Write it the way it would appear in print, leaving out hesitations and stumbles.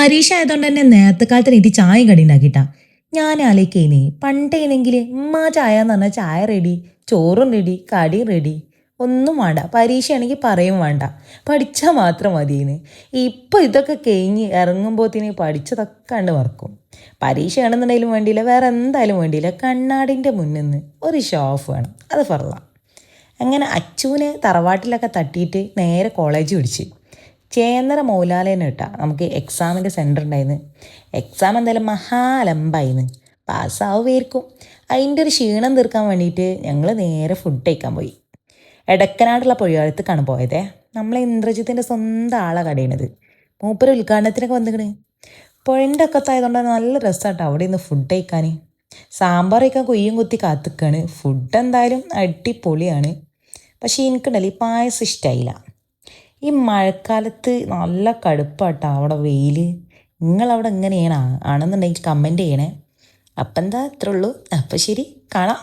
പരീക്ഷ ആയതുകൊണ്ട് തന്നെ നേരത്തെ കാലത്ത് നീട്ടി ചായയും കടി ഉണ്ടാക്കിട്ടാ. ഞാൻ ആലോചിക്കുന്നേ പണ്ടേനെങ്കിൽ ഉമ്മാ ചായ എന്ന് പറഞ്ഞാൽ ചായ റെഡി, ചോറും റെഡി, കടിയും റെഡി, ഒന്നും വേണ്ട. പരീക്ഷയാണെങ്കിൽ പറയും വേണ്ട, പഠിച്ചാൽ മാത്രം മതിയെന്ന്. ഇപ്പം ഇതൊക്കെ കഴിഞ്ഞ് ഇറങ്ങുമ്പോഴത്തേന് പഠിച്ചതൊക്കെ കണ്ട് മറക്കും. പരീക്ഷയാണെന്നുണ്ടെങ്കിലും വേണ്ടിയില്ല, വേറെ എന്തായാലും വേണ്ടിയില്ല, കണ്ണാടിൻ്റെ മുന്നിൽ നിന്ന് ഒരു ഷോ ഓഫ് വേണം. അത് ഫറല. അങ്ങനെ അച്ചുവിനെ തറവാട്ടിലൊക്കെ തട്ടിയിട്ട് നേരെ കോളേജ് പിടിച്ച് ചേന്നര മൗലാലേനെ ഇട്ടാ നമുക്ക് എക്സാമിൻ്റെ സെൻറ്റർ ഉണ്ടായിരുന്നു. എക്സാം എന്തായാലും മഹാലമ്പായിന്ന്, പാസ്സാവുമായിരിക്കും. അതിൻ്റെ ഒരു ക്ഷീണം തീർക്കാൻ വേണ്ടിയിട്ട് ഞങ്ങൾ നേരെ ഫുഡ് കഴിക്കാൻ പോയി. എടക്കനാടുള്ള പുഴയോരത്തേക്കാണ് പോയതേ. നമ്മളെ ഇന്ദ്രജിത്തിൻ്റെ സ്വന്തം ആളെ കടയണത്. മൂപ്പര് ഉദ്ഘാടനത്തിനൊക്കെ വന്നിക്കണ്. പുഴൻ്റെ ഒക്കത്തായതുകൊണ്ട് നല്ല രസമാട്ടോ അവിടെ നിന്ന് ഫുഡ് കഴിക്കാൻ. സാമ്പാർ കഴിക്കാൻ കൊയ്യും കുത്തി കാത്തിക്കാണ്. ഫുഡ് എന്തായാലും അടിപൊളിയാണ്. പക്ഷേ എനിക്കുണ്ടല്ലോ ഈ പായസം ഇഷ്ടമായില്ല. ഈ മഴക്കാലത്ത് നല്ല കടുപ്പാട്ടോ അവിടെ വെയിൽ. നിങ്ങളവിടെ എങ്ങനെയാണ് ആണെന്നുണ്ടെങ്കിൽ കമൻറ്റ് ചെയ്യണേ. അപ്പം എന്താ അത്രേ ഉള്ളൂ. അപ്പം ശരി, കാണാം.